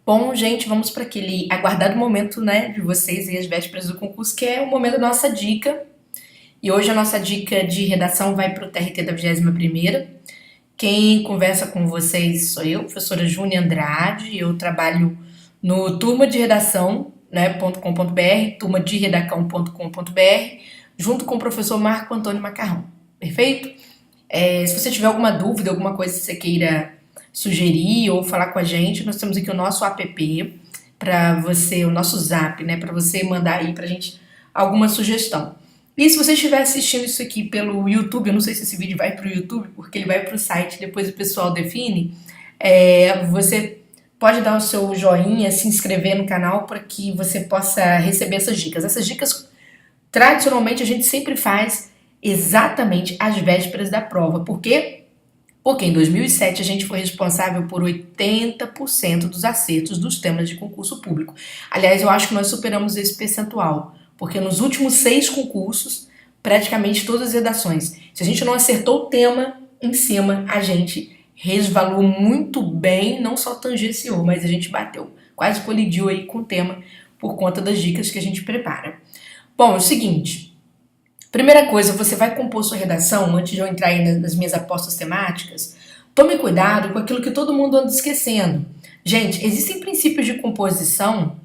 Bom, gente, vamos para aquele aguardado momento, né, de vocês e as vésperas do concurso, que é o momento da nossa dica. E hoje a nossa dica de redação vai para o TRT da 21ª. Quem conversa com vocês sou eu, professora Júnia Andrade. Eu trabalho no turma de redação, né, .com.br, turma de redacão.com.br, junto com o professor Marco Antônio Macarrão. Perfeito? Se você tiver alguma dúvida, alguma coisa que você queira sugerir ou falar com a gente, nós temos aqui o nosso app para você, o nosso zap, né, para você mandar aí pra gente alguma sugestão. E se você estiver assistindo isso aqui pelo YouTube, eu não sei se esse vídeo vai para o YouTube, porque ele vai para o site, depois o pessoal define, você pode dar o seu joinha, se inscrever no canal para que você possa receber essas dicas. Essas dicas, tradicionalmente, a gente sempre faz exatamente às vésperas da prova. Por quê? Porque em 2007 a gente foi responsável por 80% dos acertos dos temas de concurso público. Aliás, eu acho que nós superamos esse percentual, porque nos últimos 6 concursos, praticamente todas as redações, se a gente não acertou o tema em cima, a gente resvalou muito bem, não só tangenciou, mas a gente bateu, quase colidiu aí com o tema por conta das dicas que a gente prepara. Bom, é o seguinte, primeira coisa, você vai compor sua redação, antes de eu entrar aí nas minhas apostas temáticas, tome cuidado com aquilo que todo mundo anda esquecendo. Gente, existem princípios de composição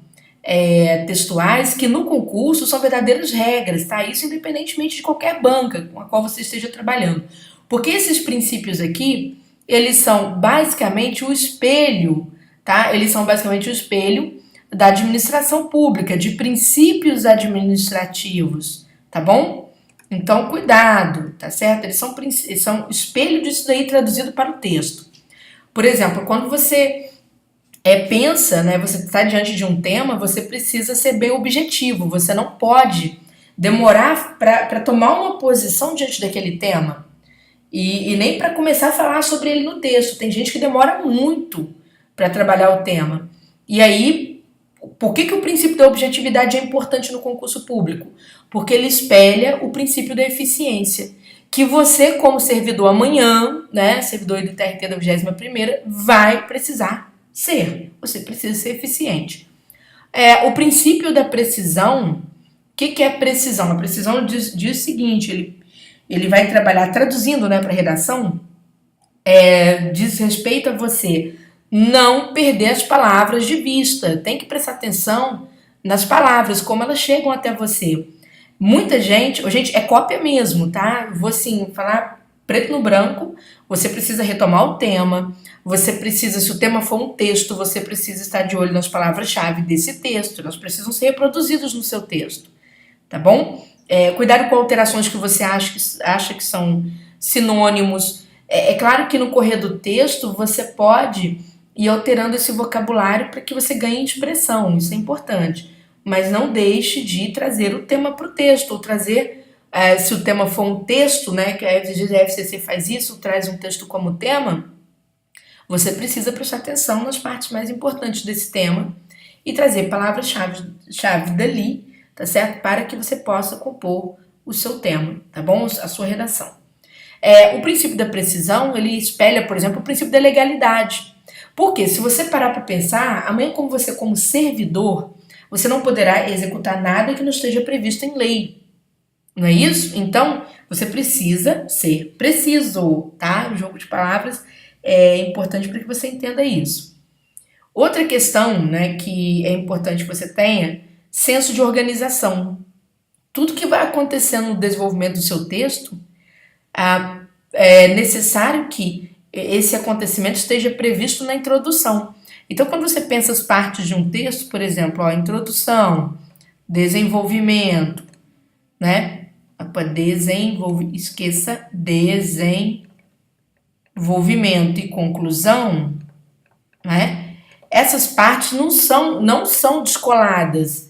textuais que no concurso são verdadeiras regras, tá? Isso independentemente de qualquer banca com a qual você esteja trabalhando. Porque esses princípios aqui, eles são basicamente o espelho, tá? Eles são basicamente o espelho da administração pública, de princípios administrativos, tá bom? Então, cuidado, tá certo? Eles são espelho disso daí traduzido para o texto. Por exemplo, quando você pensa, né, você está diante de um tema, você precisa ser bem objetivo, você não pode demorar para tomar uma posição diante daquele tema e nem para começar a falar sobre ele no texto. Tem gente que demora muito para trabalhar o tema. E aí, por que o princípio da objetividade é importante no concurso público? Porque ele espelha o princípio da eficiência, que você, como servidor amanhã, né, servidor do TRT da 21ª, vai precisar ser. Você precisa ser eficiente. O princípio da precisão, o que é precisão? A precisão diz o seguinte, ele vai trabalhar, traduzindo, né, para a redação, diz respeito a você não perder as palavras de vista. Tem que prestar atenção nas palavras, como elas chegam até você. Muita gente, é cópia mesmo, tá? Vou assim, falar preto no branco, você precisa retomar o tema, você precisa, se o tema for um texto, você precisa estar de olho nas palavras-chave desse texto, elas precisam ser reproduzidas no seu texto, tá bom? Cuidado com alterações que você acha que são sinônimos. É claro que no correr do texto você pode ir alterando esse vocabulário para que você ganhe expressão, isso é importante. Mas não deixe de trazer o tema para o texto, ou trazer, se o tema for um texto, né, que a FGV faz isso, traz um texto como tema, você precisa prestar atenção nas partes mais importantes desse tema e trazer palavras-chave dali, tá certo? Para que você possa compor o seu tema, tá bom? A sua redação. O princípio da precisão, ele espelha, por exemplo, o princípio da legalidade. Porque se você parar para pensar, amanhã como servidor, você não poderá executar nada que não esteja previsto em lei. Não é isso? Então, você precisa ser preciso, tá? O jogo de palavras é importante para que você entenda isso. Outra questão, né, que é importante que você tenha, senso de organização. Tudo que vai acontecer no desenvolvimento do seu texto, é necessário que esse acontecimento esteja previsto na introdução. Então, quando você pensa as partes de um texto, por exemplo, introdução, desenvolvimento, né? Desenvolvimento e conclusão, né? Essas partes não são descoladas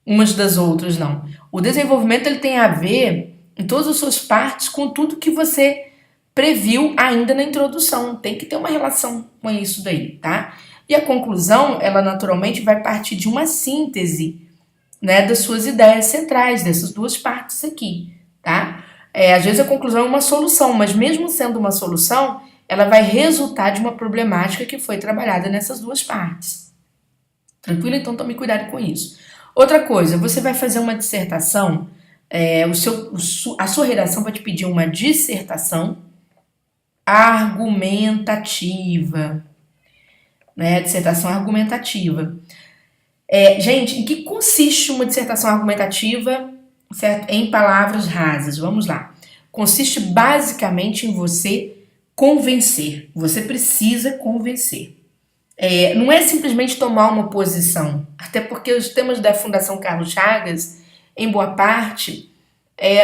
umas das outras, não. O desenvolvimento ele tem a ver, em todas as suas partes, com tudo que você previu ainda na introdução. Tem que ter uma relação com isso daí, tá? E a conclusão, ela naturalmente vai partir de uma síntese, né, das suas ideias centrais, dessas duas partes aqui, tá? Às vezes a conclusão é uma solução, mas mesmo sendo uma solução, ela vai resultar de uma problemática que foi trabalhada nessas duas partes. Tranquilo? Então tome cuidado com isso. Outra coisa, você vai fazer uma dissertação, a sua redação vai te pedir uma dissertação argumentativa, né? Dissertação argumentativa. Gente, em que consiste uma dissertação argumentativa, certo? Em palavras rasas, vamos lá. Consiste basicamente em você convencer. Você precisa convencer. Não é simplesmente tomar uma posição, até porque os temas da Fundação Carlos Chagas, em boa parte,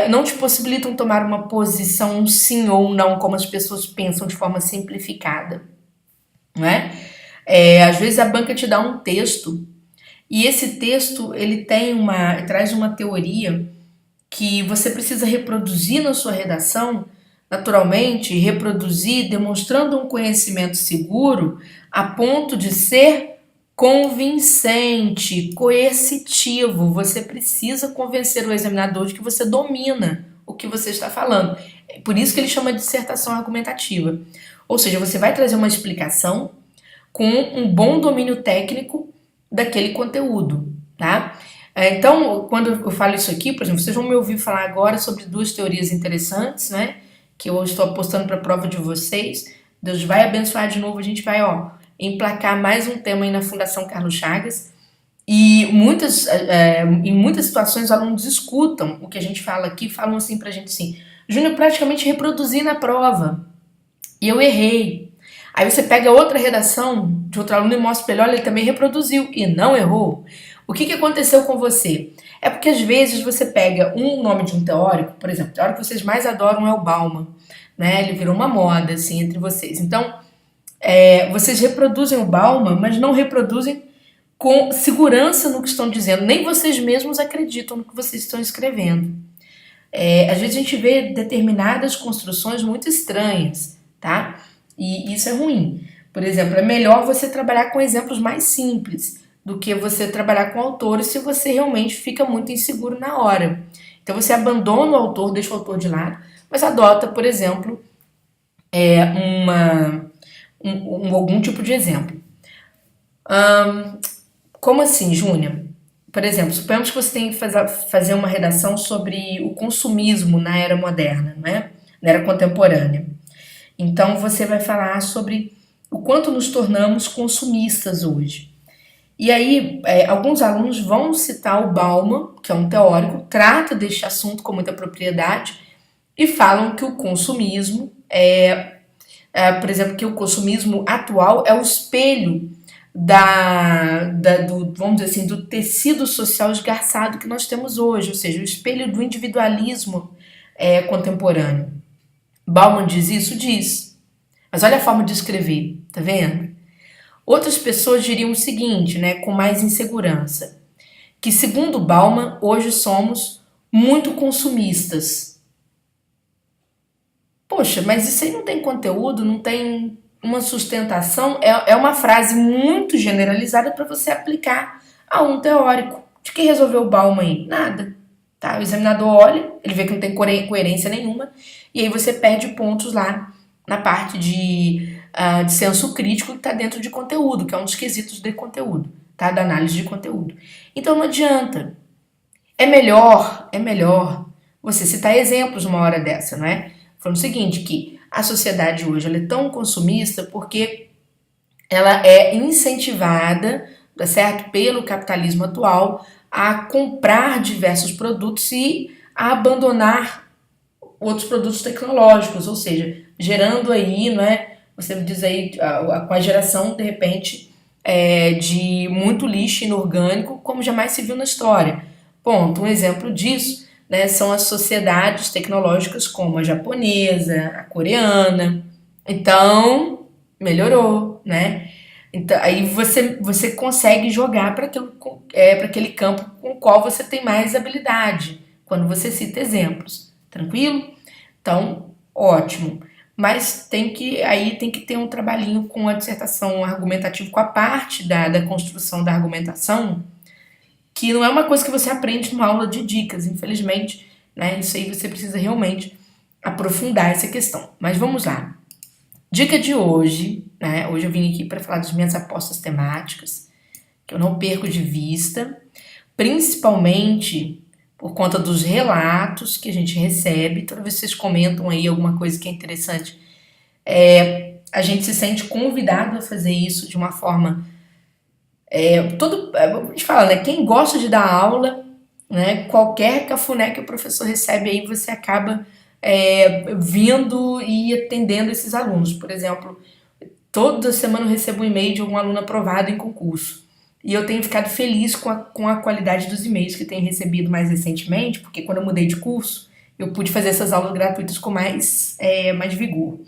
não te possibilitam tomar uma posição, um sim ou um não, como as pessoas pensam de forma simplificada, não é? Às vezes a banca te dá um texto e esse texto ele traz uma teoria que você precisa reproduzir na sua redação, naturalmente, reproduzir demonstrando um conhecimento seguro a ponto de ser convincente, coercitivo. Você precisa convencer o examinador de que você domina o que você está falando. É por isso que ele chama de dissertação argumentativa. Ou seja, você vai trazer uma explicação com um bom domínio técnico daquele conteúdo, tá? Então, quando eu falo isso aqui, por exemplo, vocês vão me ouvir falar agora sobre duas teorias interessantes, né? Que eu estou apostando para a prova de vocês. Deus vai abençoar de novo, a gente vai, emplacar mais um tema aí na Fundação Carlos Chagas. E em muitas situações os alunos escutam o que a gente fala aqui, falam assim pra gente assim, Júnior, praticamente reproduzi na prova e eu errei. Aí você pega outra redação de outro aluno e mostra pra ele, olha, ele também reproduziu e não errou. O que aconteceu com você? É porque às vezes você pega um nome de um teórico, por exemplo, o teórico que vocês mais adoram é o Bauman, né? Ele virou uma moda, assim, entre vocês. Então, vocês reproduzem o Bauman, mas não reproduzem com segurança no que estão dizendo. Nem vocês mesmos acreditam no que vocês estão escrevendo. Às vezes a gente vê determinadas construções muito estranhas, tá? E isso é ruim. Por exemplo, é melhor você trabalhar com exemplos mais simples do que você trabalhar com autores se você realmente fica muito inseguro na hora. Então você abandona o autor, deixa o autor de lado, mas adota, por exemplo, algum tipo de exemplo. Como assim, Júnior? Por exemplo, suponhamos que você tem que fazer uma redação sobre o consumismo na era moderna, né? Na era contemporânea. Então você vai falar sobre o quanto nos tornamos consumistas hoje. E aí, alguns alunos vão citar o Bauman, que é um teórico, trata deste assunto com muita propriedade e falam que o consumismo por exemplo, que o consumismo atual é o espelho vamos dizer assim, do tecido social esgarçado que nós temos hoje, ou seja, o espelho do individualismo contemporâneo. Bauman diz isso? Diz. Mas olha a forma de escrever, tá vendo? Outras pessoas diriam o seguinte, né, com mais insegurança, que segundo Bauman, hoje somos muito consumistas. Poxa, mas isso aí não tem conteúdo, não tem uma sustentação, é uma frase muito generalizada para você aplicar a um teórico. De que resolveu o Bauman aí? Nada. Tá? O examinador olha, ele vê que não tem coerência nenhuma, e aí você perde pontos lá na parte de senso crítico que está dentro de conteúdo, que é um dos quesitos de conteúdo, tá? Da análise de conteúdo. Então não adianta. É melhor você citar exemplos numa hora dessa, não é? Falando o seguinte, que a sociedade hoje ela é tão consumista porque ela é incentivada, tá certo? Pelo capitalismo atual a comprar diversos produtos e a abandonar outros produtos tecnológicos, ou seja, gerando aí, não é? Você diz aí, com a geração, de repente, de muito lixo inorgânico, como jamais se viu na história. Ponto. Um exemplo disso, né, são as sociedades tecnológicas como a japonesa, a coreana. Então, melhorou, né? Então, aí você consegue jogar para aquele campo com o qual você tem mais habilidade, quando você cita exemplos. Tranquilo? Então, ótimo. Mas tem que ter um trabalhinho com a dissertação argumentativa, com a parte da construção da argumentação, que não é uma coisa que você aprende numa aula de dicas, infelizmente, né? Isso aí você precisa realmente aprofundar essa questão. Mas vamos lá. Dica de hoje, né? Hoje eu vim aqui para falar das minhas apostas temáticas, que eu não perco de vista, principalmente por conta dos relatos que a gente recebe. Toda vez que vocês comentam aí alguma coisa que é interessante, a gente se sente convidado a fazer isso de uma forma. A gente fala, né? Quem gosta de dar aula, né? Qualquer cafuné que o professor recebe aí, você acaba vindo e atendendo esses alunos. Por exemplo, toda semana eu recebo um e-mail de algum aluno aprovado em concurso. E eu tenho ficado feliz com a qualidade dos e-mails que tenho recebido mais recentemente, porque quando eu mudei de curso, eu pude fazer essas aulas gratuitas com mais vigor,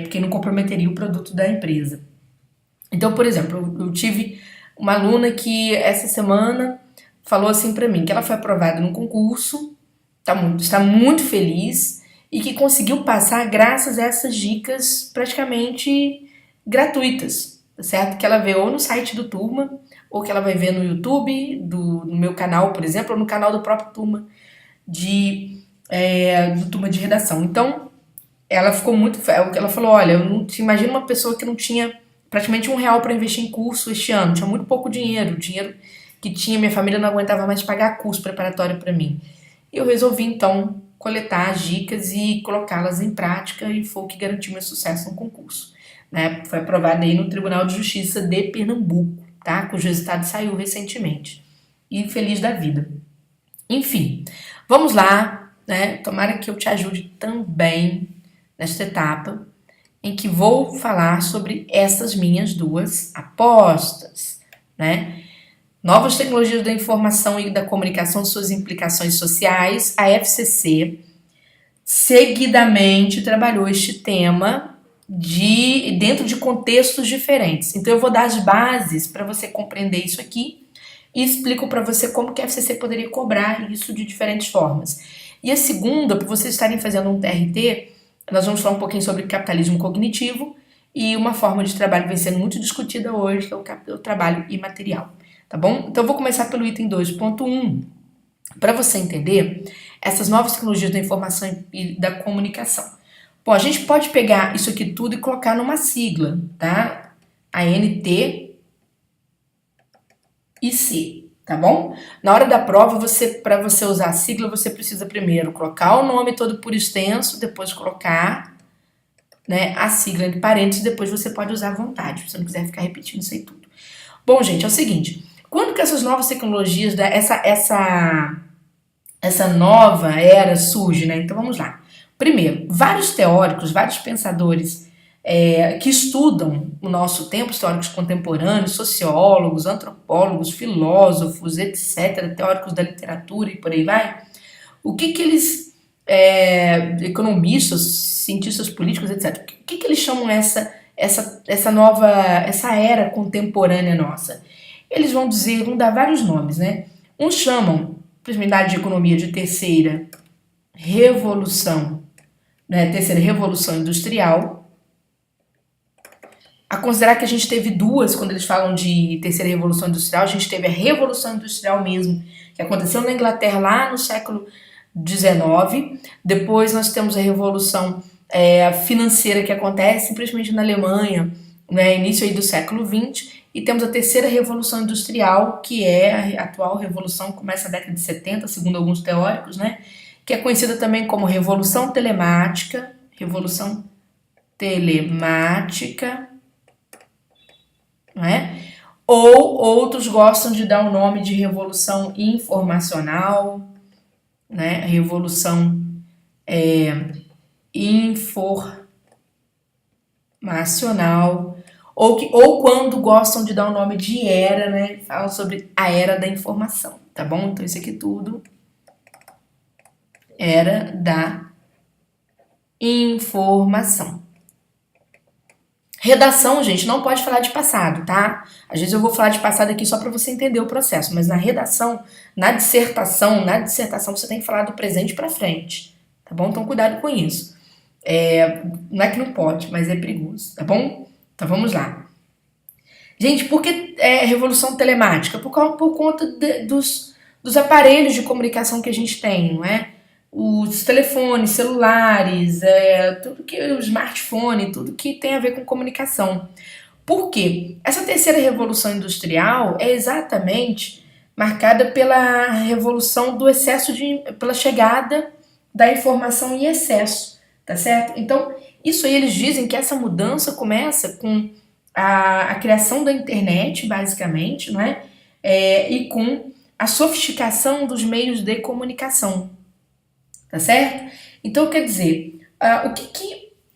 porque não comprometeria o produto da empresa. Então, por exemplo, eu tive uma aluna que essa semana falou assim para mim que ela foi aprovada no concurso, está muito feliz e que conseguiu passar graças a essas dicas praticamente gratuitas, tá certo? Que ela vê ou no site do Turma, ou que ela vai ver no YouTube, no meu canal, por exemplo, ou no canal do próprio Turma, do Turma de Redação. Então, ela ficou muito. Ela falou: olha, eu não te imagino uma pessoa que não tinha praticamente R$ 1 para investir em curso este ano, tinha muito pouco dinheiro, o dinheiro que tinha, minha família não aguentava mais pagar curso preparatório para mim. E eu resolvi então coletar as dicas e colocá-las em prática e foi o que garantiu meu sucesso no concurso. Né? Foi aprovado aí no Tribunal de Justiça de Pernambuco, tá? Cujo resultado saiu recentemente. E feliz da vida. Enfim, vamos lá, né? Tomara que eu te ajude também nesta etapa em que vou falar sobre essas minhas duas apostas, né? Novas tecnologias da informação e da comunicação, suas implicações sociais. A FCC seguidamente trabalhou este tema dentro de contextos diferentes. Então eu vou dar as bases para você compreender isso aqui e explico para você como que a FCC poderia cobrar isso de diferentes formas. E a segunda, por vocês estarem fazendo um TRT, nós vamos falar um pouquinho sobre capitalismo cognitivo e uma forma de trabalho que vem sendo muito discutida hoje, que é o trabalho imaterial. Tá bom? Então eu vou começar pelo item 2.1. Para você entender essas novas tecnologias da informação e da comunicação. Bom, a gente pode pegar isso aqui tudo e colocar numa sigla, tá? ANT e C, tá bom? Na hora da prova, para você usar a sigla, você precisa primeiro colocar o nome todo por extenso, depois colocar, né, a sigla entre parênteses, depois você pode usar à vontade, se você não quiser ficar repetindo isso aí tudo. Bom, gente, é o seguinte, quando que essas novas tecnologias, essa nova era surge, né? Então vamos lá. Primeiro, vários teóricos, vários pensadores que estudam o nosso tempo, teóricos contemporâneos, sociólogos, antropólogos, filósofos, etc., teóricos da literatura e por aí vai, o que eles, economistas, cientistas políticos, etc., o que eles chamam essa era contemporânea nossa? Eles vão dar vários nomes, né? Uns chamam, simplesmente de economia, de terceira revolução, né? Terceira revolução industrial. A considerar que a gente teve duas, quando eles falam de terceira revolução industrial, a gente teve a revolução industrial mesmo, que aconteceu na Inglaterra lá no século XIX. Depois nós temos a revolução financeira que acontece simplesmente na Alemanha, né, início aí do século XX. E temos a terceira revolução industrial, que é a atual revolução, começa na década de 70, segundo alguns teóricos, né, que é conhecida também como revolução telemática, não é? Ou outros gostam de dar o nome de revolução informacional, né? Revolução informacional, ou quando gostam de dar o nome de era, né? Falam sobre a era da informação, tá bom? Então isso aqui tudo era da informação. Redação, gente, não pode falar de passado, tá? Às vezes eu vou falar de passado aqui só para você entender o processo, mas na redação, na dissertação você tem que falar do presente para frente, tá bom? Então cuidado com isso. Não é que não pode, mas é perigoso, tá bom? Então vamos lá. Gente, por que revolução telemática? Por conta dos aparelhos de comunicação que a gente tem, não é? Os telefones, celulares, tudo que o smartphone, tudo que tem a ver com comunicação. Por quê? Essa terceira revolução industrial é exatamente marcada pela revolução do excesso pela chegada da informação em excesso, tá certo? Então, isso aí eles dizem que essa mudança começa com a criação da internet, basicamente, não é? E com a sofisticação dos meios de comunicação, tá certo? Então, quer dizer,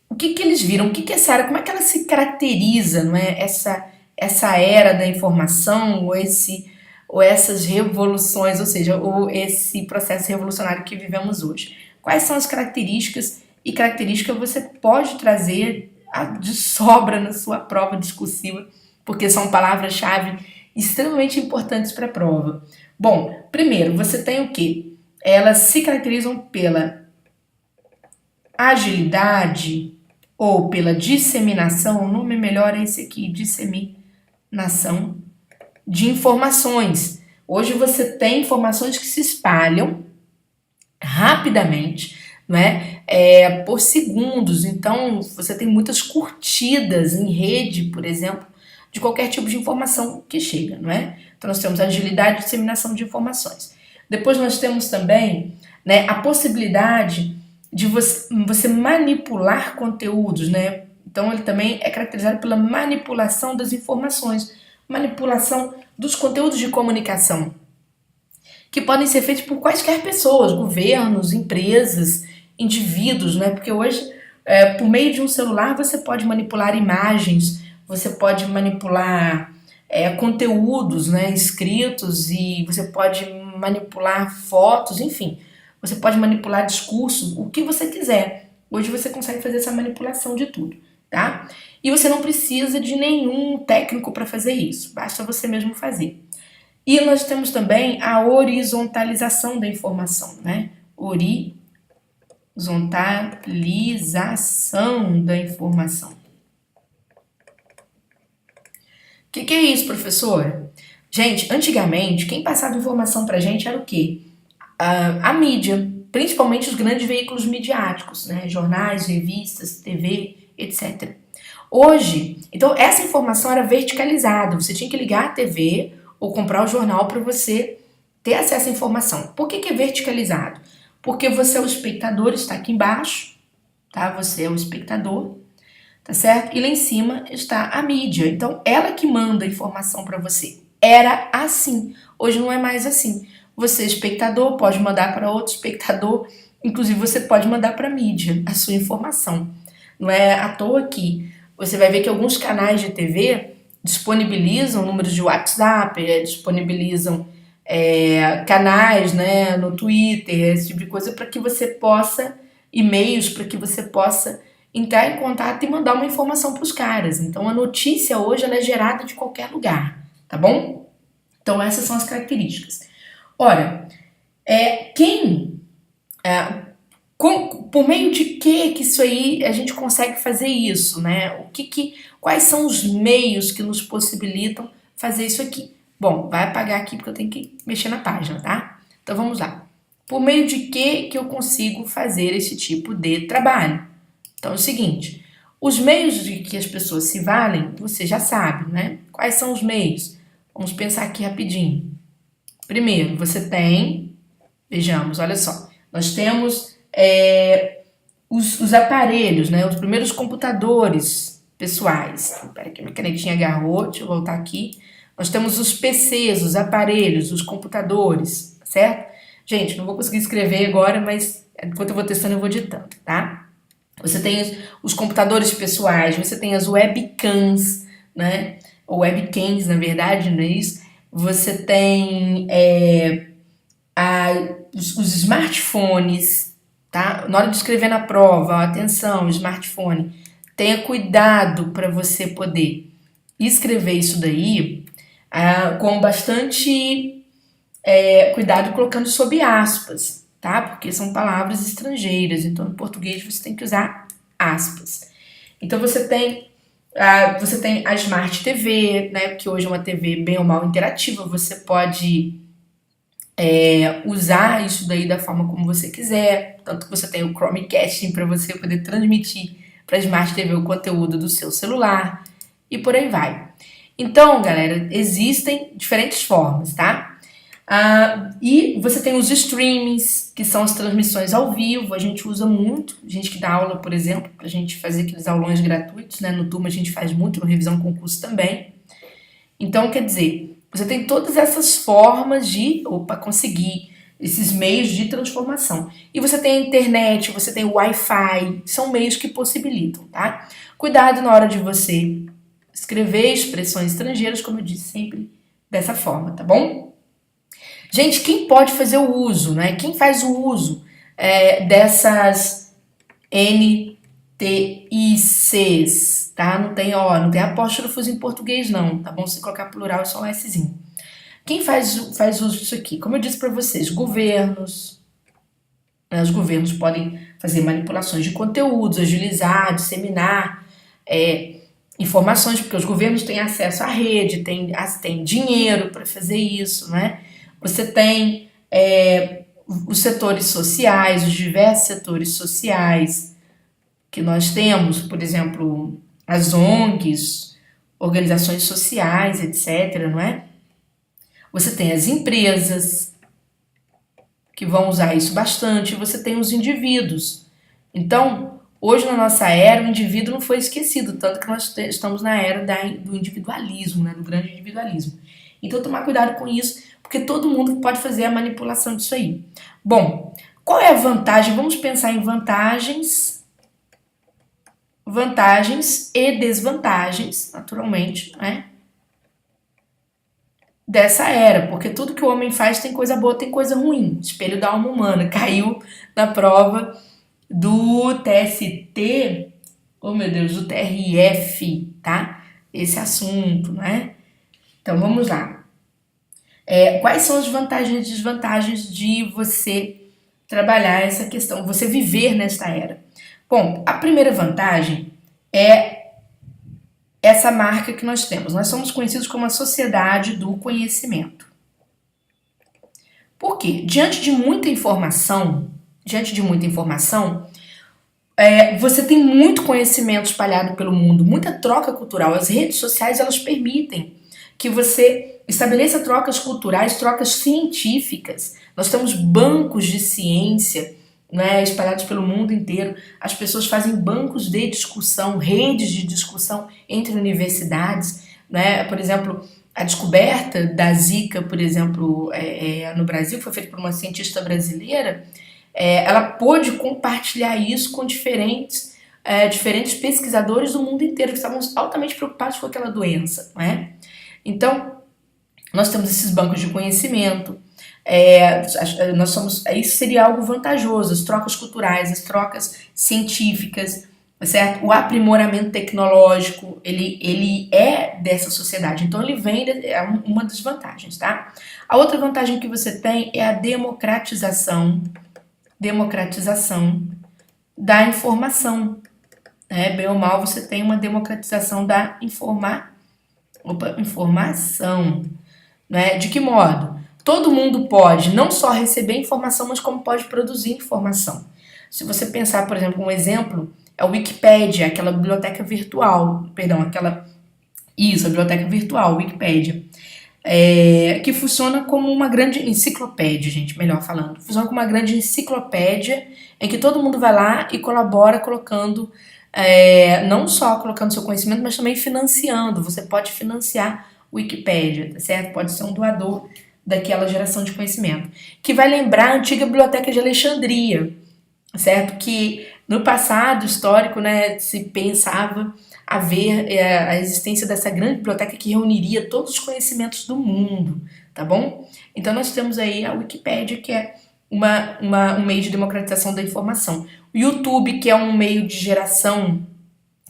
o que eles viram? Essa era, como é que ela se caracteriza, não é? Essa era da informação ou essas revoluções, ou seja, ou esse processo revolucionário que vivemos hoje. Quais são as características e características você pode trazer de sobra na sua prova discursiva, porque são palavras-chave extremamente importantes para a prova. Bom, primeiro, você tem o quê? Elas se caracterizam pela agilidade ou pela disseminação, o nome melhor é esse aqui, disseminação de informações. Hoje você tem informações que se espalham rapidamente, não é? Por segundos. Então, você tem muitas curtidas em rede, por exemplo, de qualquer tipo de informação que chega, não é? Então, nós temos agilidade e disseminação de informações. Depois nós temos também, né, a possibilidade de você manipular conteúdos, né? Então, ele também é caracterizado pela manipulação das informações, manipulação dos conteúdos de comunicação, que podem ser feitos por quaisquer pessoas, governos, empresas, indivíduos, né? Porque hoje, por meio de um celular, você pode manipular imagens, você pode manipular conteúdos, né, escritos, e você pode manipular fotos, enfim. Você pode manipular discurso, o que você quiser. Hoje você consegue fazer essa manipulação de tudo, tá? E você não precisa de nenhum técnico para fazer isso, basta você mesmo fazer. E nós temos também a horizontalização da informação, né? Horizontalização da informação. O que é isso, professora? Gente, antigamente, quem passava informação pra gente era o quê? A mídia, principalmente os grandes veículos midiáticos, né? Jornais, revistas, TV, etc. Hoje, então essa informação era verticalizada, você tinha que ligar a TV ou comprar o jornal para você ter acesso à informação. Por que é verticalizado? Porque você é o espectador, está aqui embaixo, tá? Você é o espectador, tá certo? E lá em cima está a mídia. Então, ela que manda a informação para você. Era assim. Hoje não é mais assim. Você, espectador, pode mandar para outro espectador, inclusive você pode mandar para a mídia a sua informação. Não é à toa que você vai ver que alguns canais de TV disponibilizam números de WhatsApp, disponibilizam canais, né, no Twitter, esse tipo de coisa, para que você possa, e-mails, para que você possa entrar em contato e mandar uma informação para os caras. Então, a notícia hoje ela é gerada de qualquer lugar, tá bom? Então, essas são as características. Ora, por meio de que isso aí a gente consegue fazer isso, né? Quais são os meios que nos possibilitam fazer isso aqui? Bom, vai apagar aqui porque eu tenho que mexer na página, tá? Então vamos lá. Por meio de que eu consigo fazer esse tipo de trabalho? Então é o seguinte, os meios de que as pessoas se valem, você já sabe, né? Quais são os meios? Vamos pensar aqui rapidinho. Primeiro, você tem, vejamos, olha só, nós temos os aparelhos, né? Os primeiros computadores pessoais. Espera que minha canetinha agarrou, deixa eu voltar aqui. Nós temos os PCs, os aparelhos, os computadores, certo? Gente, não vou conseguir escrever agora, mas enquanto eu vou testando eu vou ditando, tá? Você tem os computadores pessoais, você tem as webcams, né? Ou webcams, na verdade, não é isso? Você tem os smartphones, tá? Na hora de escrever na prova, atenção, smartphone, tenha cuidado para você poder escrever isso daí com bastante cuidado, colocando sob aspas, tá? Porque são palavras estrangeiras, então em português você tem que usar aspas. Então você tem a Smart TV, né? Que hoje é uma TV bem ou mal interativa, você pode usar isso daí da forma como você quiser, tanto que você tem o Chromecast para você poder transmitir para a Smart TV o conteúdo do seu celular, e por aí vai. Então, galera, existem diferentes formas, tá? E você tem os streamings, que são as transmissões ao vivo, a gente usa muito, gente que dá aula, por exemplo, pra gente fazer aqueles aulões gratuitos, né? No Turma a gente faz muito, no Revisão Concurso também. Então, quer dizer, você tem todas essas formas de conseguir esses meios de transformação. E você tem a internet, você tem o Wi-Fi, são meios que possibilitam, tá? Cuidado na hora de você escrever expressões estrangeiras, como eu disse sempre, dessa forma, tá bom? Gente, quem pode fazer o uso, né? Quem faz o uso dessas NTICs, tá? Não tem apóstrofos em português, não, tá bom? Se colocar plural é só um Szinho. Quem faz uso disso aqui? Como eu disse para vocês, governos. Né? Os governos podem fazer manipulações de conteúdos, agilizar, disseminar informações, porque os governos têm acesso à rede, têm dinheiro para fazer isso, né? Você tem os setores sociais, os diversos setores sociais que nós temos, por exemplo, as ONGs, organizações sociais, etc., não é? Você tem as empresas que vão usar isso bastante, você tem os indivíduos. Então, hoje na nossa era, o indivíduo não foi esquecido, tanto que nós estamos na era do individualismo, né, do grande individualismo. Então, tomar cuidado com isso, porque todo mundo pode fazer a manipulação disso aí. Bom, qual é a vantagem? Vamos pensar em vantagens e desvantagens, naturalmente, né? Dessa era, porque tudo que o homem faz tem coisa boa, tem coisa ruim. Espelho da alma humana, caiu na prova do TST, oh meu Deus, do TRF, tá? Esse assunto, né? Então vamos lá. Quais são as vantagens e desvantagens de você trabalhar essa questão, você viver nesta era? Bom, a primeira vantagem é essa marca que nós temos. Nós somos conhecidos como a sociedade do conhecimento. Por quê? Diante de muita informação, você tem muito conhecimento espalhado pelo mundo, muita troca cultural. As redes sociais, elas permitem que você estabeleça trocas culturais, trocas científicas. Nós temos bancos de ciência, né, espalhados pelo mundo inteiro. As pessoas fazem bancos de discussão, redes de discussão entre universidades, né? Por exemplo, a descoberta da Zika, por exemplo, no Brasil, foi feita por uma cientista brasileira. Ela pôde compartilhar isso com diferentes pesquisadores do mundo inteiro que estavam altamente preocupados com aquela doença, né? Então, nós temos esses bancos de conhecimento. Isso seria algo vantajoso, as trocas culturais, as trocas científicas, certo? O aprimoramento tecnológico, ele é dessa sociedade, então ele vem, é uma das vantagens, tá? A outra vantagem que você tem é a democratização da informação, né? Bem ou mal, você tem uma democratização da informação, né? De que modo? Todo mundo pode não só receber informação, mas como pode produzir informação. Se você pensar, por exemplo, um exemplo é o Wikipédia, aquela biblioteca virtual, a biblioteca virtual, Wikipédia, que funciona como uma grande enciclopédia, gente, melhor falando. Funciona como uma grande enciclopédia em que todo mundo vai lá e colabora colocando, não só colocando seu conhecimento, mas também financiando. Você pode financiar o Wikipédia, tá certo? Pode ser um doador daquela geração de conhecimento, que vai lembrar a antiga biblioteca de Alexandria, certo? Que no passado histórico, né, se pensava haver a existência dessa grande biblioteca que reuniria todos os conhecimentos do mundo, tá bom? Então nós temos aí a Wikipédia, que é um meio de democratização da informação. O YouTube, que é um meio de geração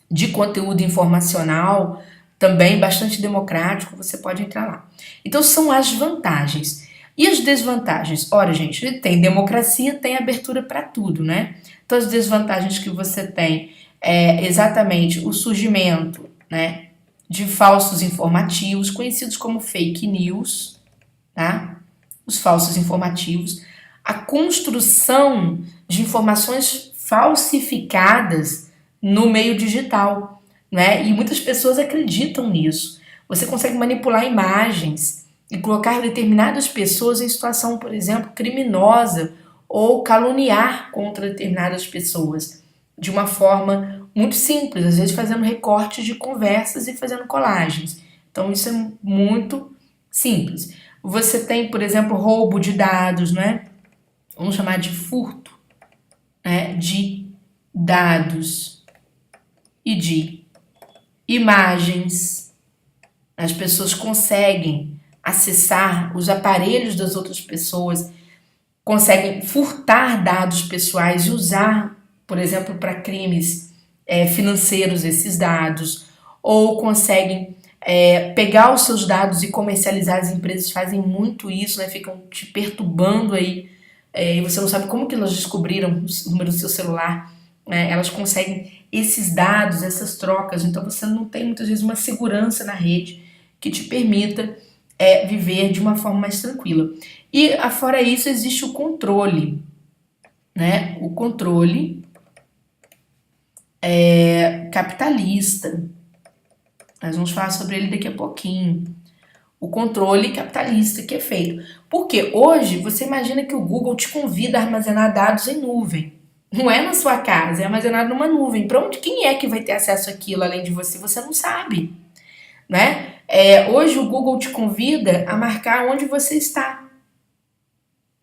de conteúdo informacional, também bastante democrático, você pode entrar lá. Então são as vantagens. E as desvantagens? Ora, gente, tem democracia, tem abertura para tudo, né? Então as desvantagens que você tem é exatamente o surgimento, né, de falsos informativos, conhecidos como fake news, tá? Os falsos informativos, a construção de informações falsificadas no meio digital. né? E muitas pessoas acreditam nisso. Você consegue manipular imagens e colocar determinadas pessoas em situação, por exemplo, criminosa ou caluniar contra determinadas pessoas de uma forma muito simples, às vezes fazendo recortes de conversas e fazendo colagens. Então isso é muito simples. Você tem, por exemplo, roubo de dados, né? Vamos chamar de furto, né? De dados e de imagens. As pessoas conseguem acessar os aparelhos das outras pessoas, conseguem furtar dados pessoais e usar, por exemplo, para crimes financeiros esses dados, ou conseguem pegar os seus dados e comercializar. As empresas fazem muito isso, né? Ficam te perturbando aí, e você não sabe como que elas descobriram o número do seu celular, né? Elas conseguem esses dados, essas trocas, então você não tem muitas vezes uma segurança na rede que te permita viver de uma forma mais tranquila. E fora isso existe o controle, né? O controle capitalista. Nós vamos falar sobre ele daqui a pouquinho. O controle capitalista que é feito. Porque hoje você imagina que o Google te convida a armazenar dados em nuvem. Não é na sua casa, é armazenado numa nuvem. Para onde quem é que vai ter acesso àquilo além de você? Você não sabe, né? Hoje o Google te convida a marcar onde você está,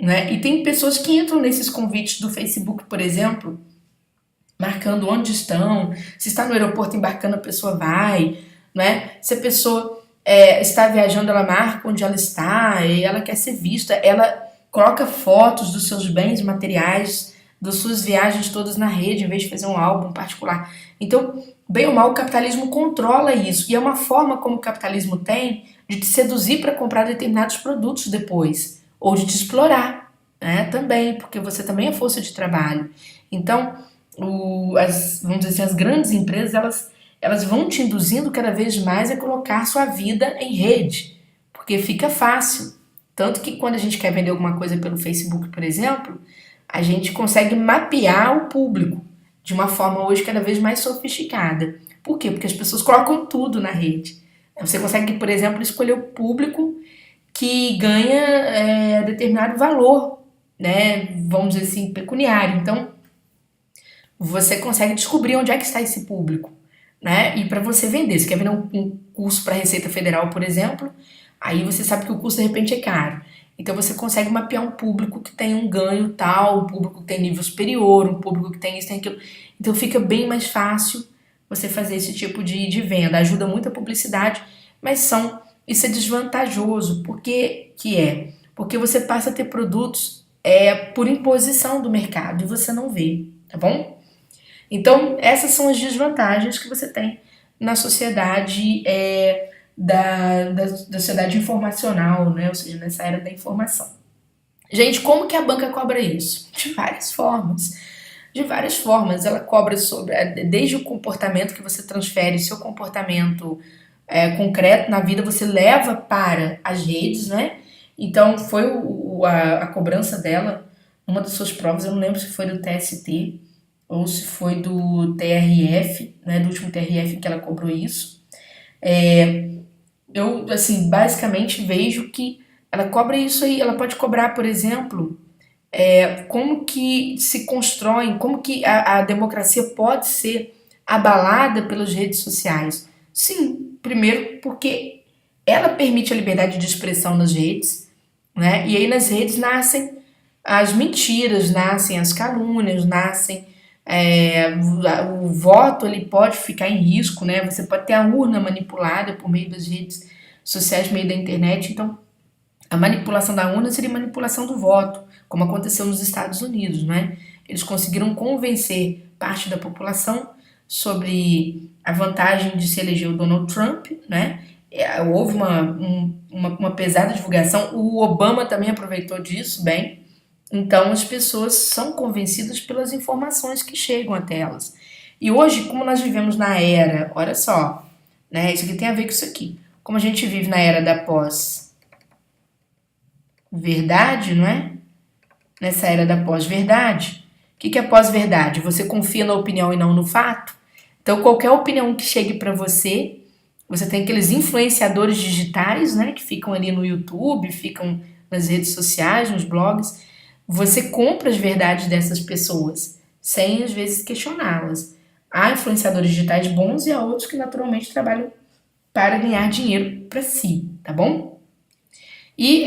né? E tem pessoas que entram nesses convites do Facebook, por exemplo, marcando onde estão, se está no aeroporto embarcando, a pessoa vai, né? Se a pessoa está viajando, ela marca onde ela está, e ela quer ser vista, ela coloca fotos dos seus bens materiais, das suas viagens todas na rede, em vez de fazer um álbum particular. Então, bem ou mal, o capitalismo controla isso, e é uma forma como o capitalismo tem de te seduzir para comprar determinados produtos depois, ou de te explorar, né? Também, porque você também é força de trabalho. Então, vamos dizer assim, as grandes empresas, elas vão te induzindo cada vez mais a colocar sua vida em rede, porque fica fácil. Tanto que quando a gente quer vender alguma coisa pelo Facebook, por exemplo, a gente consegue mapear o público de uma forma hoje cada vez mais sofisticada. Por quê? Porque as pessoas colocam tudo na rede. Você consegue, por exemplo, escolher o público que ganha determinado valor, né? Vamos dizer assim, pecuniário. Então, você consegue descobrir onde é que está esse público, né? E para você vender, você quer vender um curso para a Receita Federal, por exemplo, aí você sabe que o curso de repente é caro. Então você consegue mapear um público que tem um ganho tal, um público que tem nível superior, um público que tem isso, tem aquilo. Então fica bem mais fácil você fazer esse tipo de venda. Ajuda muito a publicidade, mas isso é desvantajoso. Por que que é? Porque você passa a ter produtos por imposição do mercado e você não vê, tá bom? Então, essas são as desvantagens que você tem na sociedade da sociedade informacional, né? Ou seja, nessa era da informação. Gente, como que a banca cobra isso? De várias formas. De várias formas. Ela cobra desde o comportamento que você transfere, seu comportamento concreto na vida, você leva para as redes, né? Então, foi a cobrança dela, uma das suas provas, eu não lembro se foi do TST, ou se foi do TRF, né, do último TRF que ela cobrou isso. Eu, assim, basicamente vejo que ela cobra isso aí, ela pode cobrar, por exemplo, como que se constroem, como que a democracia pode ser abalada pelas redes sociais. Sim, primeiro porque ela permite a liberdade de expressão nas redes, né, e aí nas redes nascem as mentiras, nascem as calúnias, nascem o voto ele pode ficar em risco, né? Você pode ter a urna manipulada por meio das redes sociais, por meio da internet. Então, a manipulação da urna seria manipulação do voto, como aconteceu nos Estados Unidos, né? Eles conseguiram convencer parte da população sobre a vantagem de se eleger o Donald Trump, né? Houve uma pesada divulgação. O Obama também aproveitou disso bem. Então, as pessoas são convencidas pelas informações que chegam até elas. E hoje, como nós vivemos na era, olha só, né? Isso aqui tem a ver com isso aqui. Como a gente vive na era da pós-verdade, não é? Nessa era da pós-verdade. O que é pós-verdade? Você confia na opinião e não no fato? Então, qualquer opinião que chegue para você, você tem aqueles influenciadores digitais, né, que ficam ali no YouTube, ficam nas redes sociais, nos blogs. Você compra as verdades dessas pessoas, sem às vezes questioná-las. Há influenciadores digitais bons e há outros que naturalmente trabalham para ganhar dinheiro para si, tá bom? E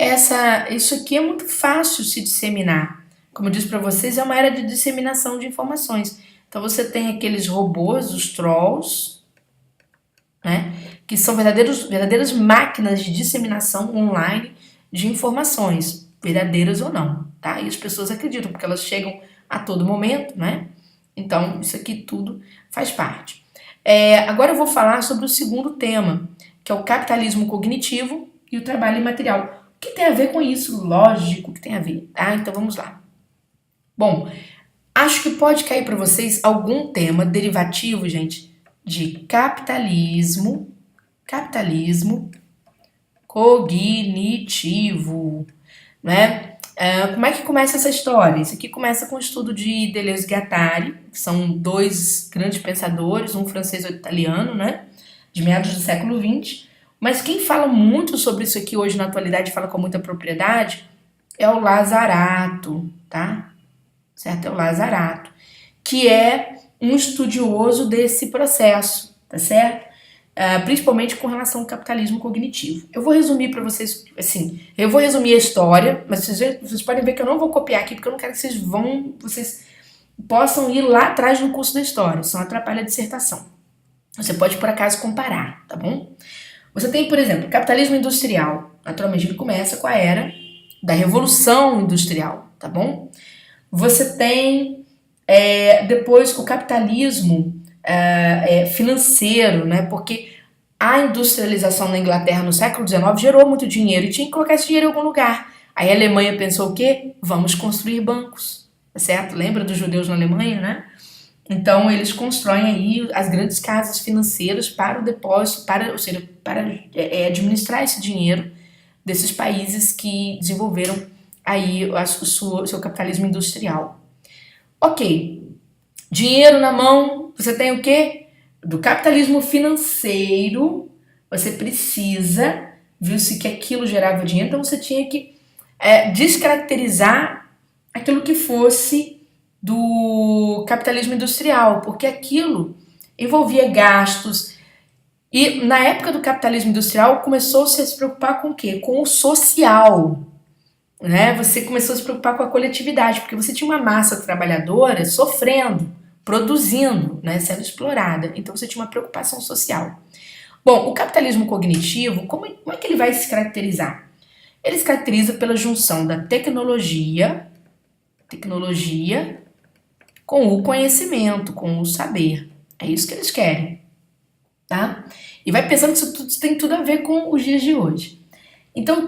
isso aqui é muito fácil se disseminar. Como eu disse para vocês, é uma era de disseminação de informações. Então você tem aqueles robôs, os trolls, né, que são verdadeiras máquinas de disseminação online de informações, verdadeiras ou não, tá? E as pessoas acreditam porque elas chegam a todo momento, né? Então isso aqui tudo faz parte. Agora eu vou falar sobre o segundo tema, que é o capitalismo cognitivo e o trabalho imaterial. O que tem a ver com isso? Lógico que tem a ver, tá? Então vamos lá. Bom, acho que pode cair para vocês algum tema derivativo, gente, de capitalismo cognitivo, né? Como é que começa essa história? Isso aqui começa com o estudo de Deleuze e Guattari, que são dois grandes pensadores, um francês e outro italiano, né? De meados do século XX. Mas quem fala muito sobre isso aqui hoje na atualidade, fala com muita propriedade, é o Lazarato, tá? Certo? É o Lazarato, que é um estudioso desse processo, tá certo? Principalmente com relação ao capitalismo cognitivo. Eu vou resumir para vocês, assim, eu vou resumir a história, mas vocês podem ver que eu não vou copiar aqui, porque eu não quero que vocês possam ir lá atrás no curso da história, senão atrapalha a dissertação. Você pode, por acaso, comparar, tá bom? Você tem, por exemplo, o capitalismo industrial. Naturalmente, ele começa com a era da Revolução Industrial, tá bom? Você tem, depois, o capitalismo financeiro, né? Porque a industrialização na Inglaterra no século XIX gerou muito dinheiro e tinha que colocar esse dinheiro em algum lugar. Aí a Alemanha pensou o quê? Vamos construir bancos, tá certo? Lembra dos judeus na Alemanha, né? Então eles constroem aí as grandes casas financeiras para o depósito, ou seja, para administrar esse dinheiro desses países que desenvolveram aí o seu capitalismo industrial. Ok, dinheiro na mão, você tem o quê? Do capitalismo financeiro, você precisa, viu-se que aquilo gerava dinheiro, então você tinha que descaracterizar aquilo que fosse do capitalismo industrial, porque aquilo envolvia gastos. E na época do capitalismo industrial começou-se a se preocupar com o quê? Com o social. Né? Você começou a se preocupar com a coletividade, porque você tinha uma massa trabalhadora sofrendo, produzindo, né? Sendo explorada. Então você tinha uma preocupação social. Bom, o capitalismo cognitivo, como é que ele vai se caracterizar? Ele se caracteriza pela junção da tecnologia com o conhecimento, com o saber. É isso que eles querem, tá? E vai pensando que isso tem tudo a ver com os dias de hoje. Então,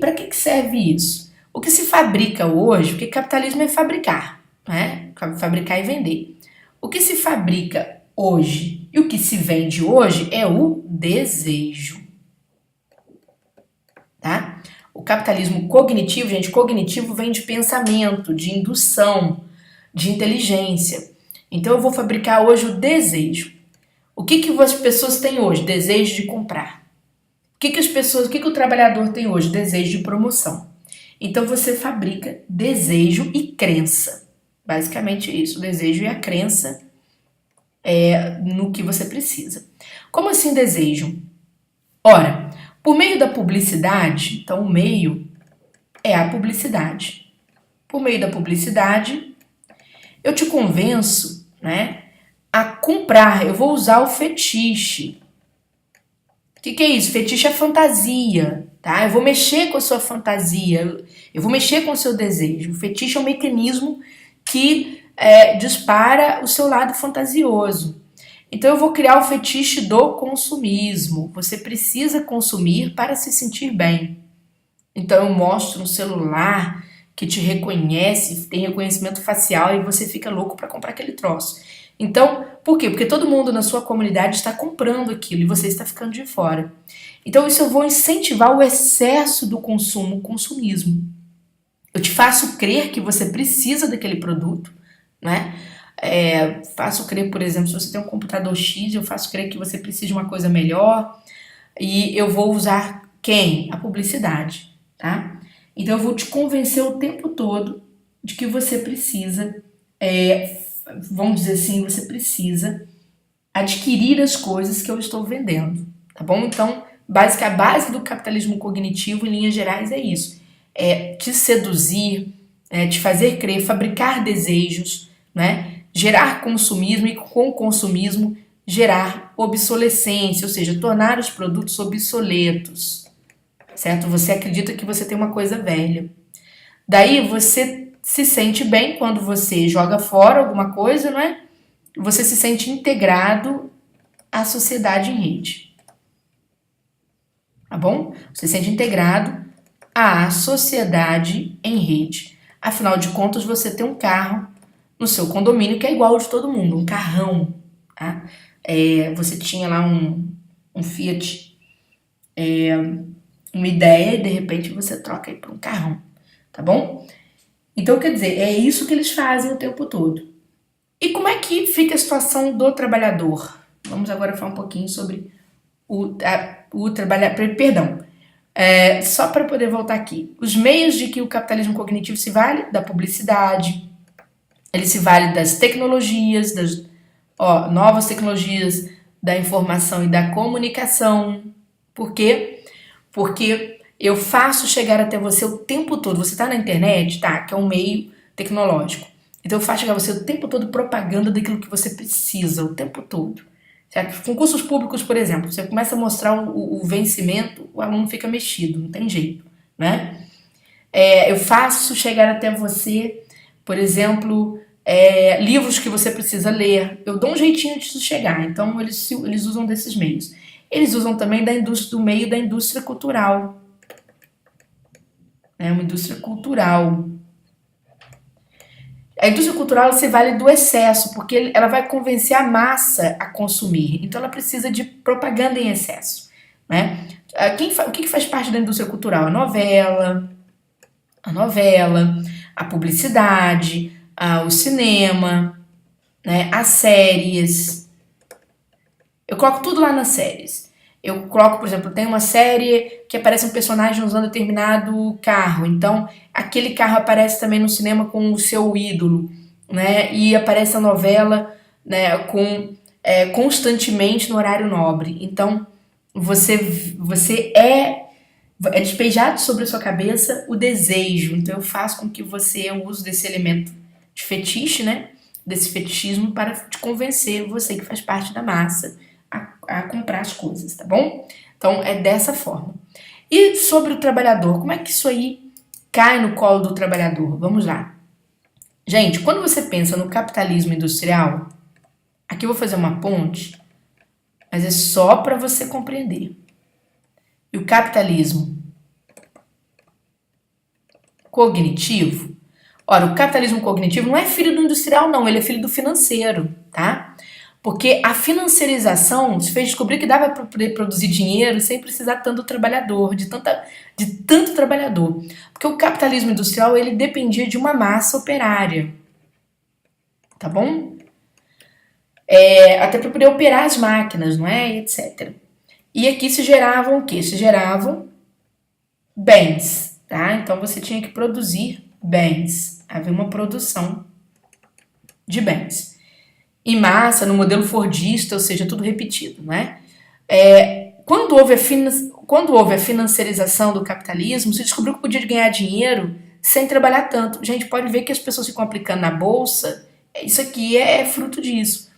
para que serve isso? O que se fabrica hoje, porque capitalismo é fabricar, né? Fabricar e vender. O que se fabrica hoje e o que se vende hoje é o desejo, tá? O capitalismo cognitivo, gente, cognitivo vem de pensamento, de indução, de inteligência. Então eu vou fabricar hoje o desejo. O que as pessoas têm hoje? Desejo de comprar. O que o trabalhador tem hoje? Desejo de promoção. Então você fabrica desejo e crença. Basicamente isso, o desejo e a crença no que você precisa. Como assim desejo? Ora, por meio da publicidade, então o meio é a publicidade. Por meio da publicidade, eu te convenço, né, a comprar. Eu vou usar o fetiche. O que é isso? Fetiche é fantasia, tá? Eu vou mexer com a sua fantasia, eu vou mexer com o seu desejo. O fetiche é um mecanismo que dispara o seu lado fantasioso. Então eu vou criar o fetiche do consumismo. Você precisa consumir para se sentir bem. Então eu mostro um celular que te reconhece, tem reconhecimento facial e você fica louco para comprar aquele troço. Então, por quê? Porque todo mundo na sua comunidade está comprando aquilo e você está ficando de fora. Então isso eu vou incentivar o excesso do consumo, o consumismo. Eu te faço crer que você precisa daquele produto, né? Faço crer, por exemplo, se você tem um computador X, eu faço crer que você precisa de uma coisa melhor e eu vou usar quem? A publicidade, tá? Então eu vou te convencer o tempo todo de que você precisa, vamos dizer assim, você precisa adquirir as coisas que eu estou vendendo, tá bom? Então, a base do capitalismo cognitivo, em linhas gerais, é isso. É te seduzir, te fazer crer, fabricar desejos, né? Gerar consumismo e com o consumismo gerar obsolescência, ou seja, tornar os produtos obsoletos, certo? Você acredita que você tem uma coisa velha. Daí você se sente bem quando você joga fora alguma coisa, não é? Você se sente integrado à sociedade em rede, tá bom? Você se sente integrado à sociedade em rede. Afinal de contas, você tem um carro no seu condomínio que é igual ao de todo mundo, um carrão, tá? Você tinha lá um Fiat, uma ideia e de repente você troca aí por um carrão, tá bom? Então, quer dizer, é isso que eles fazem o tempo todo. E como é que fica a situação do trabalhador? Vamos agora falar um pouquinho sobre o trabalhador. Perdão, só para poder voltar aqui. Os meios de que o capitalismo cognitivo se vale da publicidade, ele se vale das tecnologias, das novas tecnologias da informação e da comunicação. Por quê? Porque eu faço chegar até você o tempo todo. Você está na internet, tá? Que é um meio tecnológico. Então eu faço chegar a você o tempo todo propaganda daquilo que você precisa, o tempo todo. Certo? Concursos públicos, por exemplo, você começa a mostrar o vencimento, o aluno fica mexido, não tem jeito, né? Eu faço chegar até você, por exemplo, livros que você precisa ler. Eu dou um jeitinho de chegar, então eles usam desses meios. Eles usam também do meio da indústria cultural. Uma indústria cultural. A indústria cultural se vale do excesso, porque ela vai convencer a massa a consumir. Então ela precisa de propaganda em excesso. Né? O que faz parte da indústria cultural? A novela, a publicidade, o cinema, né? As séries. Eu coloco tudo lá nas séries. Eu coloco, por exemplo, tem uma série que aparece um personagem usando determinado carro. Então, aquele carro aparece também no cinema com o seu ídolo, né? E aparece a novela, né, constantemente no horário nobre. Então, você é despejado sobre a sua cabeça o desejo. Então, eu faço com que você use desse elemento de fetiche, né? Desse fetichismo para te convencer, você que faz parte da massa, a comprar as coisas, tá bom? Então é dessa forma. E sobre o trabalhador, como é que isso aí cai no colo do trabalhador? Vamos lá. Gente, quando você pensa no capitalismo industrial, aqui eu vou fazer uma ponte, mas é só para você compreender. E o capitalismo cognitivo, ora, o capitalismo cognitivo não é filho do industrial, não, ele é filho do financeiro, tá? Porque a financiarização se fez descobrir que dava para poder produzir dinheiro sem precisar tanto trabalhador, de tanto trabalhador. Porque o capitalismo industrial ele dependia de uma massa operária, tá bom? Até para poder operar as máquinas, não é? Etc. E aqui se geravam o quê? Se geravam bens, tá? Então você tinha que produzir bens. Havia uma produção de bens. Em massa, no modelo fordista, ou seja, tudo repetido, né? Quando houve a financiarização do capitalismo, se descobriu que podia ganhar dinheiro sem trabalhar tanto. Gente, pode ver que as pessoas ficam aplicando na bolsa, isso aqui é fruto disso.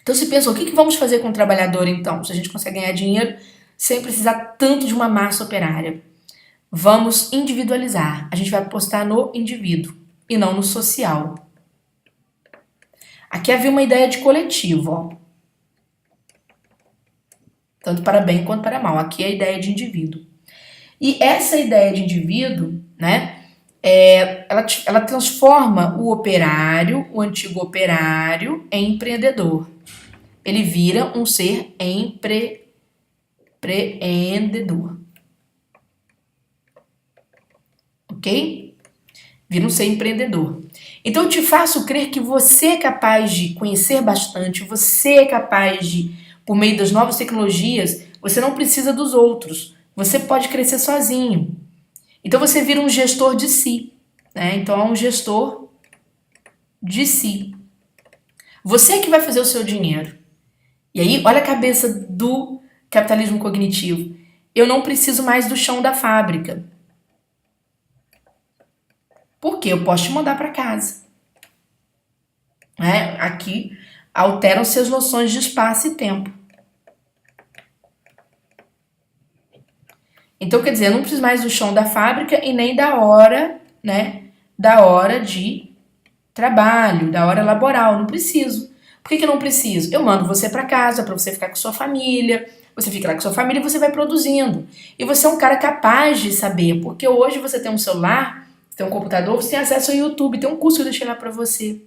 Então se pensa, o que vamos fazer com o trabalhador então, se a gente consegue ganhar dinheiro sem precisar tanto de uma massa operária? Vamos individualizar, a gente vai apostar no indivíduo e não no social. Aqui havia uma ideia de coletivo, ó. Tanto para bem quanto para mal. Aqui é a ideia de indivíduo. E essa ideia de indivíduo, né, ela transforma o operário, o antigo operário, em empreendedor. Ele vira um ser empreendedor. Ok? vira um ser empreendedor. Então eu te faço crer que você é capaz de conhecer bastante, você é capaz de, por meio das novas tecnologias, você não precisa dos outros. Você pode crescer sozinho. Então você vira um gestor de si, né? Então é um gestor de si. Você é que vai fazer o seu dinheiro. E aí, olha a cabeça do capitalismo cognitivo. Eu não preciso mais do chão da fábrica. Porque eu posso te mandar para casa. Né? Aqui alteram-se as noções de espaço e tempo. Então, quer dizer, eu não preciso mais do chão da fábrica e nem da hora, né? Da hora de trabalho, da hora laboral. Não preciso. Por que eu não preciso? Eu mando você para casa para você ficar com sua família. Você fica lá com sua família e você vai produzindo. E você é um cara capaz de saber, porque hoje você tem um celular, você tem um computador, você tem acesso ao YouTube, tem um curso que eu deixei lá para você.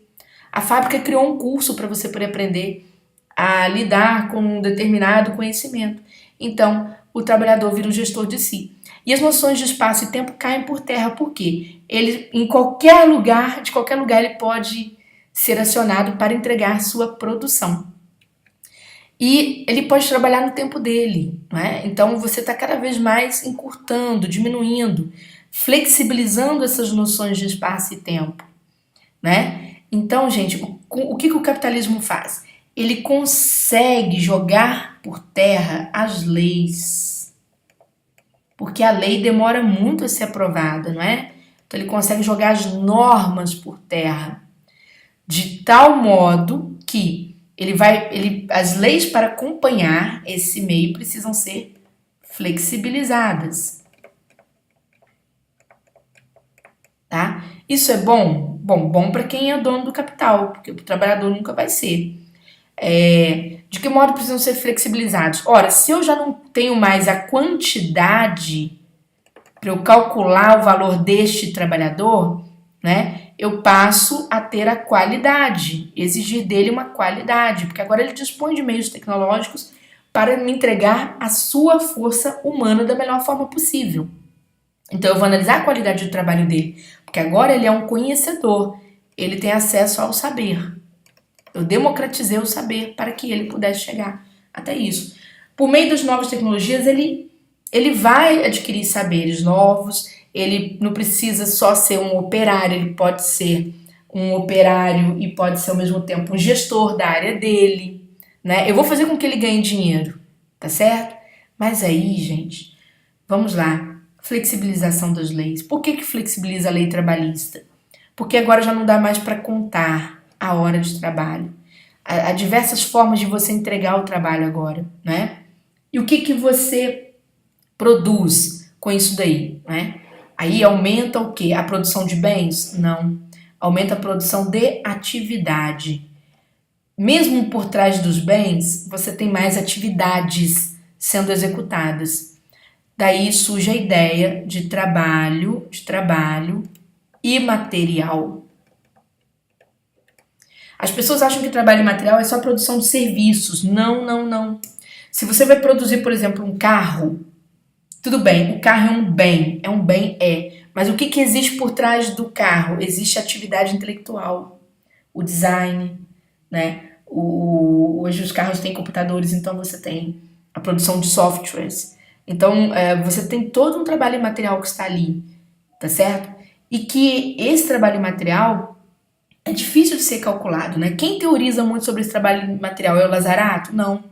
A fábrica criou um curso para você poder aprender a lidar com um determinado conhecimento. Então, o trabalhador vira um gestor de si. E as noções de espaço e tempo caem por terra, por quê? Ele, em qualquer lugar, de qualquer lugar, ele pode ser acionado para entregar sua produção. E ele pode trabalhar no tempo dele, não é? Então você está cada vez mais encurtando, diminuindo, flexibilizando essas noções de espaço e tempo, né? Então, gente, o que o capitalismo faz? Ele consegue jogar por terra as leis, porque a lei demora muito a ser aprovada, não é? Então ele consegue jogar as normas por terra, de tal modo que as leis para acompanhar esse meio precisam ser flexibilizadas, tá? Isso é bom? Bom para quem é dono do capital, porque o trabalhador nunca vai ser. De que modo precisam ser flexibilizados? Ora, se eu já não tenho mais a quantidade para eu calcular o valor deste trabalhador, né? Eu passo a ter a qualidade, exigir dele uma qualidade, porque agora ele dispõe de meios tecnológicos para me entregar a sua força humana da melhor forma possível. Então eu vou analisar a qualidade do trabalho dele, porque agora ele é um conhecedor, ele tem acesso ao saber. Eu democratizei o saber para que ele pudesse chegar até isso. Por meio das novas tecnologias, ele vai adquirir saberes novos, ele não precisa só ser um operário, ele pode ser um operário e pode ser ao mesmo tempo um gestor da área dele, né? Eu vou fazer com que ele ganhe dinheiro, tá certo? Mas aí, gente, vamos lá, flexibilização das leis. Por que flexibiliza a lei trabalhista? Porque agora já não dá mais para contar a hora de trabalho. Há diversas formas de você entregar o trabalho agora, né? E o que você produz com isso daí, né? Aí aumenta o quê? A produção de bens? Não. Aumenta a produção de atividade. Mesmo por trás dos bens, você tem mais atividades sendo executadas. Daí surge a ideia de trabalho imaterial. As pessoas acham que trabalho imaterial é só produção de serviços. Não. Se você vai produzir, por exemplo, um carro, tudo bem, o carro é um bem. Mas o que existe por trás do carro? Existe atividade intelectual, o design, né? Hoje os carros têm computadores, então você tem a produção de softwares. Então você tem todo um trabalho imaterial que está ali, tá certo? E que esse trabalho imaterial é difícil de ser calculado, né? Quem teoriza muito sobre esse trabalho imaterial é o Lazarato? Não,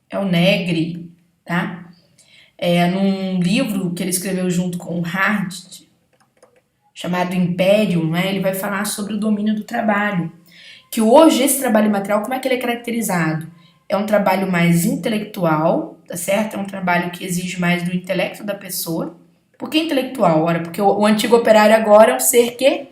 é o Negri, tá? Num livro que ele escreveu junto com o Hardt, chamado Império, né, ele vai falar sobre o domínio do trabalho. Que hoje esse trabalho material, como é que ele é caracterizado? É um trabalho mais intelectual, tá certo? É um trabalho que exige mais do intelecto da pessoa. Por que intelectual? Ora, porque o antigo operário agora é um ser que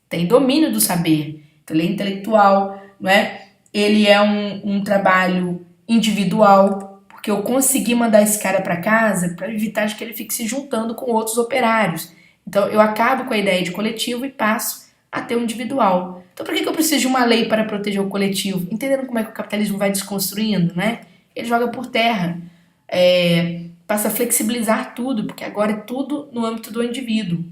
tem domínio do saber. Então ele é intelectual, não é? Ele é um trabalho individual, porque eu consegui mandar esse cara para casa para evitar que ele fique se juntando com outros operários. Então eu acabo com a ideia de coletivo e passo a ter um individual. Então por que eu preciso de uma lei para proteger o coletivo? Entendendo como é que o capitalismo vai desconstruindo, né? Ele joga por terra, passa a flexibilizar tudo, porque agora é tudo no âmbito do indivíduo.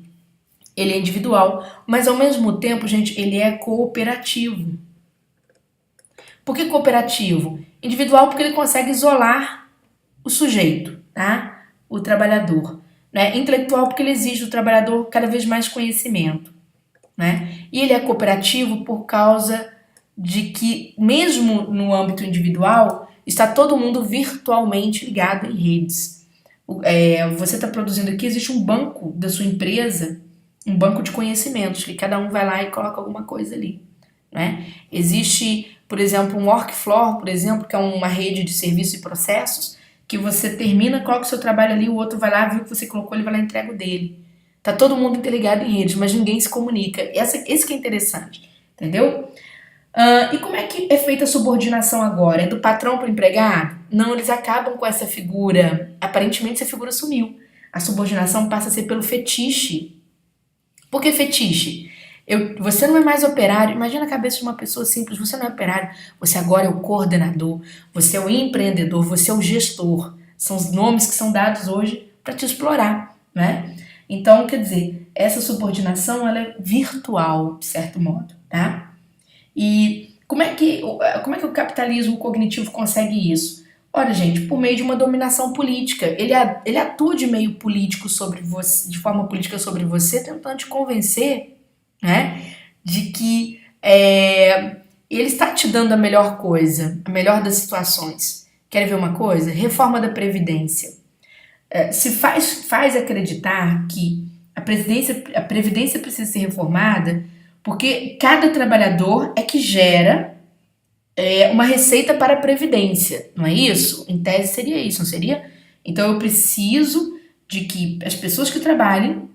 ele é individual, mas ao mesmo tempo, gente, ele é cooperativo. Por que cooperativo? Individual porque ele consegue isolar o sujeito, tá? O trabalhador. Né? Intelectual porque ele exige do trabalhador cada vez mais conhecimento. Né? E ele é cooperativo por causa de que, mesmo no âmbito individual, está todo mundo virtualmente ligado em redes. Você está produzindo aqui, existe um banco da sua empresa, um banco de conhecimentos, que cada um vai lá e coloca alguma coisa ali. Né? Existe, por exemplo, um workflow, por exemplo, que é uma rede de serviços e processos, que você termina, coloca o seu trabalho ali, o outro vai lá, viu o que você colocou, ele vai lá e entrega o dele. Tá todo mundo interligado em redes, mas ninguém se comunica. Esse que é interessante, entendeu? E como é que é feita a subordinação agora? É do patrão para o empregado? Não, eles acabam com essa figura. Aparentemente, essa figura sumiu. A subordinação passa a ser pelo fetiche. Por que fetiche? Você não é mais operário. Imagina a cabeça de uma pessoa simples. Você não é operário. Você agora é o coordenador. Você é o empreendedor. Você é o gestor. São os nomes que são dados hoje para te explorar, né? Então, quer dizer, essa subordinação ela é virtual, de certo modo, tá? E como é que o capitalismo cognitivo consegue isso? Olha, gente, por meio de uma dominação política. Ele atua de meio político sobre você, de forma política sobre você, tentando te convencer, né, de que ele está te dando a melhor coisa, a melhor das situações. Quer ver uma coisa? Reforma da Previdência. Se faz acreditar que a Previdência precisa ser reformada porque cada trabalhador é que gera uma receita para a Previdência, não é isso? Em tese seria isso, não seria? Então eu preciso de que as pessoas que trabalhem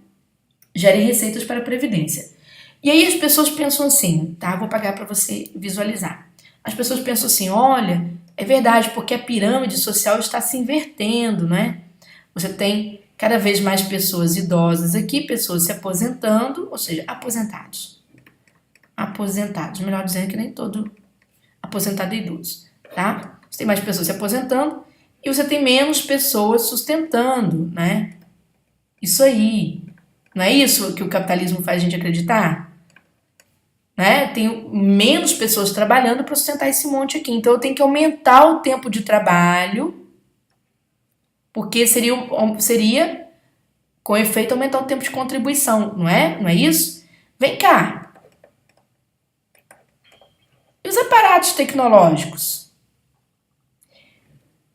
gerem receitas para a Previdência. E aí as pessoas pensam assim, tá? Vou pagar para você visualizar. As pessoas pensam assim, olha, é verdade, porque a pirâmide social está se invertendo, né? Você tem cada vez mais pessoas idosas aqui, pessoas se aposentando, ou seja, aposentados. Aposentados, melhor dizendo que nem todo aposentado é idoso, tá? Você tem mais pessoas se aposentando e você tem menos pessoas sustentando, né? Isso aí. Não é isso que o capitalismo faz a gente acreditar? Né? Tenho menos pessoas trabalhando para sustentar esse monte aqui. Então eu tenho que aumentar o tempo de trabalho, porque seria com efeito aumentar o tempo de contribuição, não é? Não é isso? Vem cá. E os aparatos tecnológicos?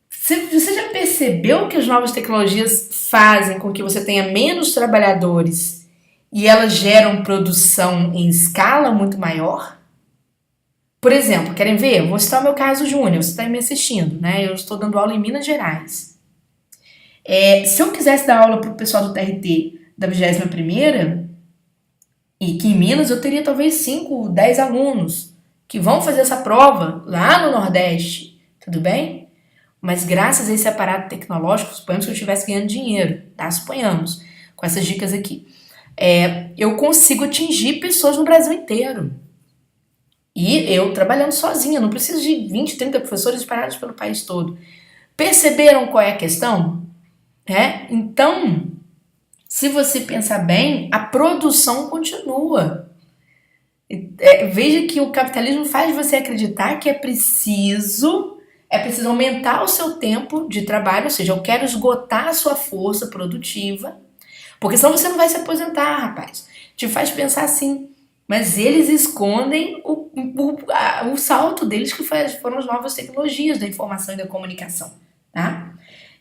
Você já percebeu que as novas tecnologias fazem com que você tenha menos trabalhadores e elas geram produção em escala muito maior? Por exemplo, querem ver? Eu vou citar o meu caso júnior, você está me assistindo, né? Eu estou dando aula em Minas Gerais. Se eu quisesse dar aula para o pessoal do TRT da 21ª, e que em Minas eu teria talvez 5, 10 alunos que vão fazer essa prova lá no Nordeste, tudo bem? Mas graças a esse aparato tecnológico, suponhamos que eu estivesse ganhando dinheiro, tá? Suponhamos, com essas dicas aqui. Eu consigo atingir pessoas no Brasil inteiro. E eu trabalhando sozinha, não preciso de 20, 30 professores espalhados pelo país todo. Perceberam qual é a questão? Então, se você pensar bem, a produção continua. Veja que o capitalismo faz você acreditar que é preciso aumentar o seu tempo de trabalho, ou seja, eu quero esgotar a sua força produtiva, porque senão você não vai se aposentar, rapaz. Te faz pensar assim. Mas eles escondem o salto deles, que foram as novas tecnologias da informação e da comunicação, tá?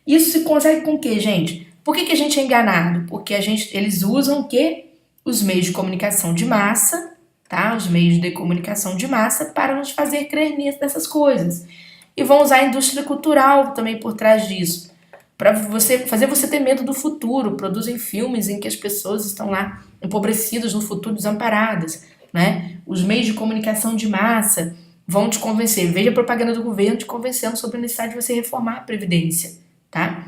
Isso se consegue com o quê, gente? Por que a gente é enganado? Porque eles usam o quê? Os meios de comunicação de massa, tá? Os meios de comunicação de massa para nos fazer crer nessas coisas. E vão usar a indústria cultural também por trás disso, para fazer você ter medo do futuro. Produzem filmes em que as pessoas estão lá empobrecidas no futuro, desamparadas, né? Os meios de comunicação de massa vão te convencer. Veja a propaganda do governo te convencendo sobre a necessidade de você reformar a Previdência, tá?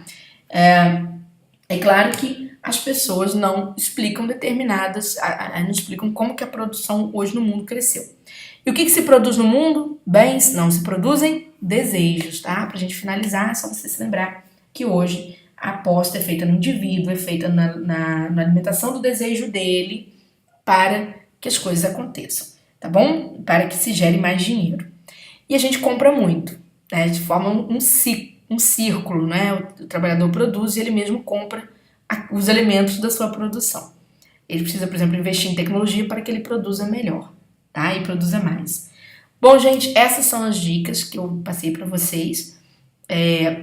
É claro que as pessoas não explicam não explicam como que a produção hoje no mundo cresceu. E o que se produz no mundo? Bens? Não, se produzem desejos, tá? Pra gente finalizar, é só você se lembrar que hoje A aposta é feita no indivíduo, é feita na alimentação do desejo dele para que as coisas aconteçam, tá bom? Para que se gere mais dinheiro. E a gente compra muito, né? De forma um círculo, né? O trabalhador produz e ele mesmo compra os elementos da sua produção. Ele precisa, por exemplo, investir em tecnologia para que ele produza melhor, tá? E produza mais. Bom, gente, essas são as dicas que eu passei para vocês.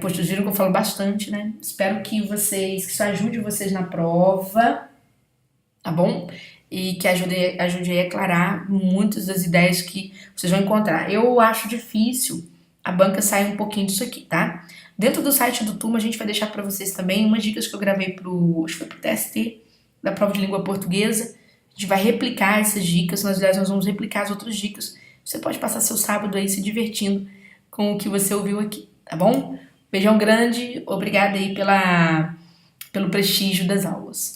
Pois vocês viram que eu falo bastante, né? Espero que isso ajude vocês na prova, tá bom? E que ajude a aclarar muitas das ideias que vocês vão encontrar. Eu acho difícil a banca sair um pouquinho disso aqui, tá? Dentro do site do Turma, a gente vai deixar para vocês também umas dicas que eu gravei acho que foi pro TST, da prova de língua portuguesa. A gente vai replicar essas dicas, nós vamos replicar as outras dicas. Você pode passar seu sábado aí se divertindo com o que você ouviu aqui, tá bom? Beijão grande, obrigada aí pelo prestígio das aulas.